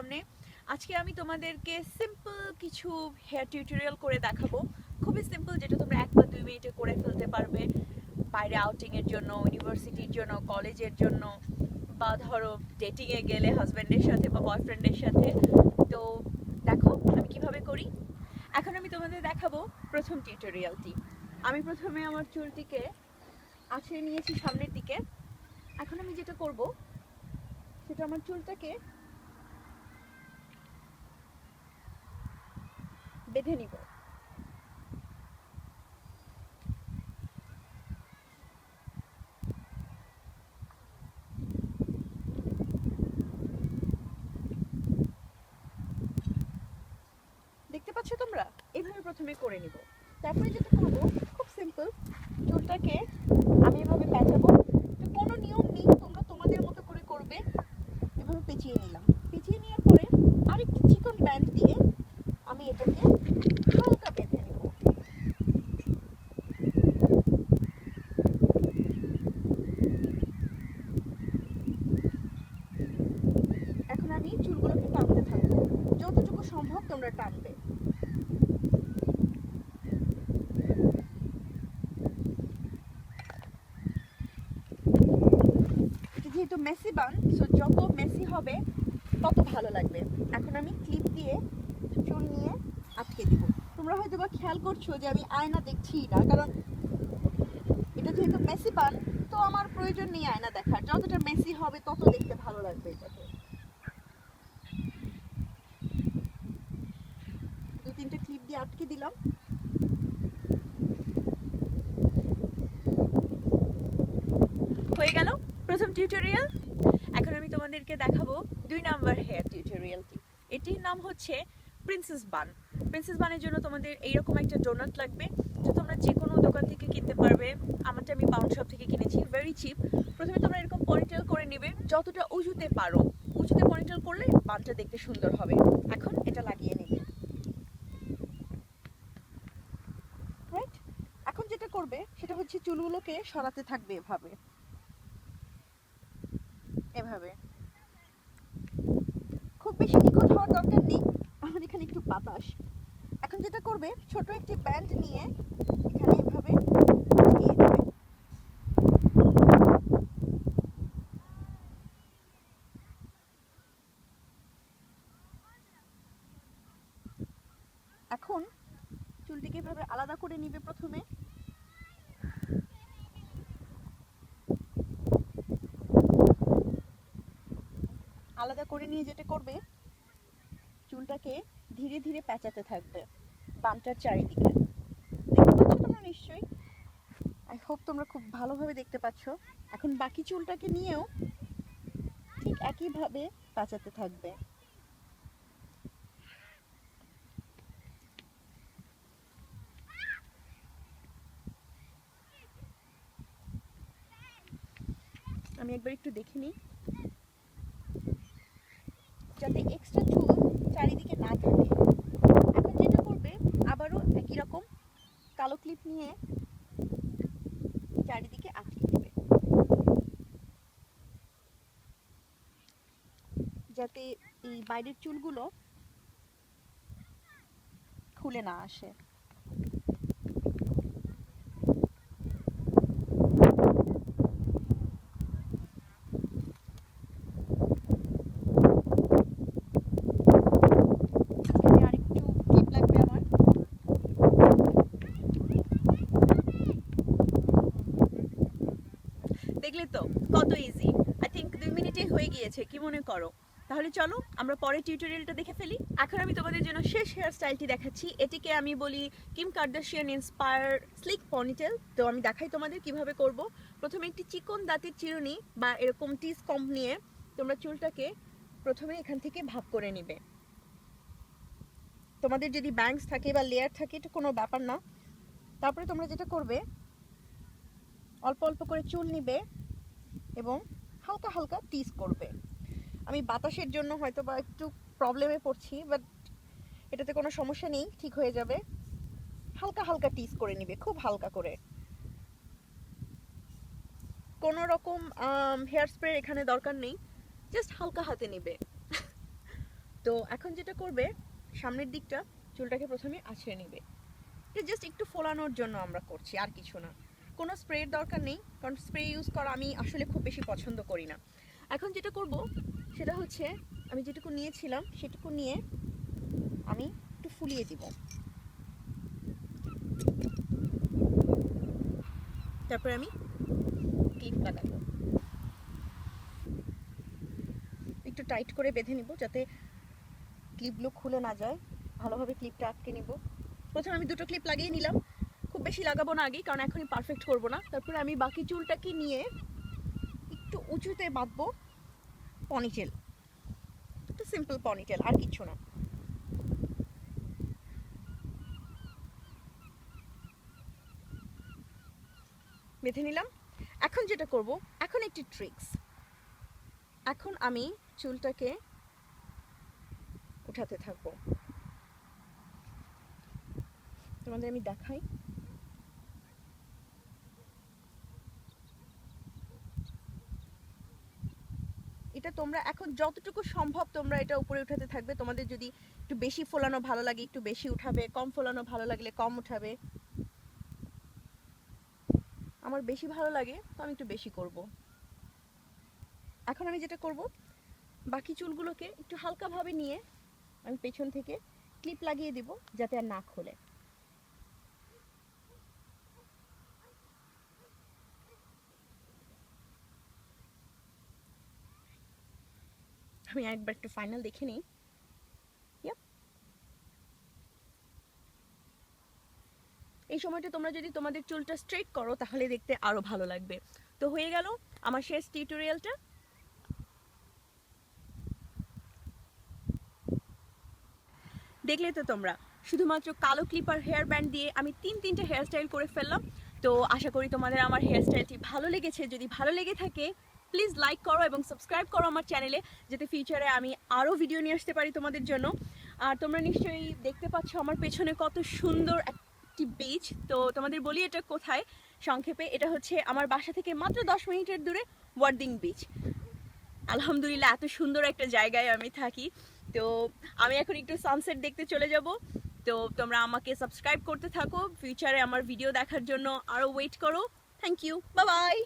সামনে। আজকে আমি তোমাদেরকে সিম্পল কিছু হেয়ার টিউটোরিয়াল করে দেখাবো। খুবই সিম্পল, যেটা তোমরা 1 বা 2 মিনিটে করে ফেলতে পারবে। বাইরে আউটিংয়ের জন্য, ইউনিভার্সিটির জন্য, কলেজের জন্য, বা ধরো ডেটিংয়ে গেলে হাজব্যান্ডের সাথে বা বয়ফ্রেন্ডের সাথে। তো দেখো আমি কিভাবে করি। এখন আমি তোমাদের দেখাবো প্রথম টিউটোরিয়ালটি। আমি প্রথমে আমার চুলটিকে আছড়ে নিয়েছি সামনের দিকে। এখন আমি যেটা করব সেটা আমার চুলটাকে বেঁধে নিব। দেখতে পাচ্ছ তোমরা, এইভাবে প্রথমে করে নিব। তারপরে যেটা করব খুব সিম্পল, চুলটাকে আমি এভাবে পেঁচাবো। তো কোনো নিয়ম নেই, তোমরা তোমাদের মতো করে করবে। এভাবে পেঁচিয়ে নিলাম। পেঁচিয়ে নেওয়ার পরে আরেকটি চিকন ব্যান্ড দিয়ে আমি এটাকে হালকা বেঁধে নেব। এখন আমি চুলগুলোকে টানতে থাকবো, যতটুকু সম্ভব তোমরা টানবে। এটা যেহেতু মেসি বান, সো যত মেসি হবে তত ভালো লাগবে। এখন আমি ক্লিপ দিয়ে চুল নিয়ে আটকে দিব। তোমরা হয়তো বা খেয়াল করছো যে আমি আয়না দেখছি না, কারণ এটা যেহেতু মেসি বান, তো আমার প্রয়োজন নেই আয়না দেখার। যতটা মেসি হবে তত দেখতে ভালো লাগবে এটাকে। 2-3টে ক্লিপ দিয়ে আটকে দিলাম। হয়ে গেল প্রথম টিউটোরিয়াল। এখন আমি তোমাদেরকে দেখাবো 2 নাম্বার হেয়ার টিউটোরিয়ালটি। এটির নাম হচ্ছে প্রিন্সেস বান। প্রিন্সেস বানের জন্য তোমাদের এইরকম একটা ডোনাট লাগবে, যেটা তোমরা যে কোনো দোকান থেকে কিনতে পারবে। আমারটা আমি পাউন্ড শপ থেকে কিনেছি, ভেরি চিপ। প্রথমে তোমরা এরকম পনিটেল করে নেবে, যতটা উঁচুতে পারো। উঁচুতে পনিটেল করলে বানটা দেখতে সুন্দর হবে। এখন এটা লাগিয়ে নেবে, রাইট? এখন যেটা করবে সেটা হচ্ছে চুলগুলোকে সরাতে থাকবে এভাবে এভাবে। খুব বেশি নিখুঁত হওয়ার দরকার নেই, আমার এখানে একটু বাতাস। এখন যেটা করবে, ছোট একটি ব্যান্ড নিয়ে এখানে এভাবে দিয়ে দেবে। এখন চুলটিকে এভাবে আলাদা করে নিবে। প্রথমে আলাদা করে নিয়ে যেটা করবে, চুলটাকে ধীরে ধীরে পেঁচাতে থাকবে বানটার চারিদিকে। দেখতে পাচ্ছ তোমরা নিশ্চয়ই, আই হোপ তোমরা খুব ভালোভাবে দেখতে পাচ্ছ। এখন বাকি চুলটাকে নিয়েও ঠিক একইভাবে পেঁচাতে থাকবে। আমি একবার একটু দেখে নিই যাতে এক্সট্রা চুল চারিদিকে না থাকে। এখন যেটা করবে, আবারও একই রকম কালো ক্লিপ নিয়ে চারিদিকে আটকে দেবে, যাতে এই বাইরের চুলগুলো খুলে না আসে। এখানে আরেকটু ক্লিপ লাগবে আমার। দেখলে তো কত ইজি। আই থিঙ্ক 2 মিনিটেই হয়ে গিয়েছে, কি মনে করো? তাহলে চলো আমরা পরের টিউটোরিয়ালটা দেখে ফেলি। এখন আমি তোমাদের জন্য শেষ হেয়ার স্টাইলটি দেখাচ্ছি। এটিকে আমি বলি Kim Kardashian inspire slick ponytail. তো আমি দেখাই তোমাদের কিভাবে করব। প্রথমে একটি চিকন দাঁতের চিরুনি বা এরকম টিস কম্ব নিয়ে তোমরা চুলটাকে প্রথমে এখান থেকে ভাগ করে নিবে। তোমাদের যদি ব্যাংকস থাকে বা লেয়ার থাকে, এটা কোনো ব্যাপার না। তারপরে তোমরা যেটা করবে, অল্প অল্প করে চুল নিবে এবং হালকা হালকা টিস করবে। আমি বাতাসের জন্য হয়তো বা একটু প্রবলেমে পড়ছি, বাট এটাতে কোনো সমস্যা নেই, ঠিক হয়ে যাবে। হালকা হালকা টিস করে নিবে, খুব হালকা করে। কোনো রকম হেয়ার স্প্রে এখানে দরকার নেই, জাস্ট হালকা হাতে নিবে। তো এখন যেটা করবে, সামনের দিকটা চুলটাকে প্রথমে আছড়ে নেবে। এটা জাস্ট একটু ফোলানোর জন্য আমরা করছি, আর কিছু না। কোনো স্প্রের দরকার নেই, কারণ স্প্রে ইউজ করা আমি আসলে খুব বেশি পছন্দ করি না। এখন যেটা করব সেটা হচ্ছে, আমি যেটুকু নিয়েছিলাম সেটুকু নিয়ে আমি একটু ফুলিয়ে দিব। তারপরে আমি ক্লিপ লাগাবো, একটু টাইট করে বেঁধে নিব যাতে ক্লিপগুলো খুলে না যায়। ভালোভাবে ক্লিপটা আটকে নিব। প্রথমে আমি 2টো ক্লিপ লাগিয়ে নিলাম, খুব বেশি লাগাবো না আগে, কারণ এখনই পারফেক্ট করব না। তারপরে আমি বাকি চুলটাকে নিয়ে একটু উঁচুতে বাঁধবো পনিটেল, একটু সিম্পল পনিটেল, আর কিছু না। বেঁধে নিলাম। এখন যেটা করব, এখন একটি ট্রিক্স। এখন আমি চুলটাকে উঠাতে থাকবো, তোমাদের আমি দেখাই। এটা তোমরা এখন যতটুকু সম্ভব তোমরা এটা উপরে উঠাতে থাকবে। তোমাদের যদি একটু বেশি ফোলানো ভালো লাগে একটু বেশি উঠাবে, কম ফোলানো ভালো লাগলে কম উঠাবে। আমার বেশি ভালো লাগে তো আমি একটু বেশি করব। এখন আমি যেটা করব, বাকি চুলগুলোকে একটু হালকাভাবে নিয়ে আমি পেছন থেকে ক্লিপ লাগিয়ে দিব যাতে আর না খোলে। আমি একবার একটু ফাইনাল দেখে নিই। এই সময়টা তোমরা যদি তোমাদের চুলটা স্ট্রেট করো তাহলে দেখতে আরো ভালো লাগবে। তো হয়ে গেল আমার শেষ টিউটোরিয়ালটা। দেখলে তো তোমরা, শুধুমাত্র কালো ক্লিপার হেয়ার ব্যান্ড দিয়ে আমি 3টা হেয়ারস্টাইল করে ফেললাম। তো আশা করি তোমাদের আমার হেয়ারস্টাইলটি ভালো লেগেছে। যদি ভালো লেগে থাকে প্লিজ লাইক করো এবং সাবস্ক্রাইব করো আমার চ্যানেলে, যাতে ফিউচারে আমি আরও ভিডিও নিয়ে আসতে পারি তোমাদের জন্য। আর তোমরা নিশ্চয়ই দেখতে পাচ্ছ আমার পেছনে কত সুন্দর একটি বিচ। তো তোমাদের বলি এটা কোথায়, সংক্ষেপে এটা হচ্ছে আমার বাসা থেকে মাত্র 10 মিনিটের দূরে ওয়ার্দিং বিচ। আলহামদুলিল্লাহ, এত সুন্দর একটা জায়গায় আমি থাকি। তো আমি এখন একটু সানসেট দেখতে চলে যাব। তো তোমরা আমাকে সাবস্ক্রাইব করতে থাকো, ফিউচারে আমার ভিডিও দেখার জন্য আরও ওয়েট করো। Thank you, bye by.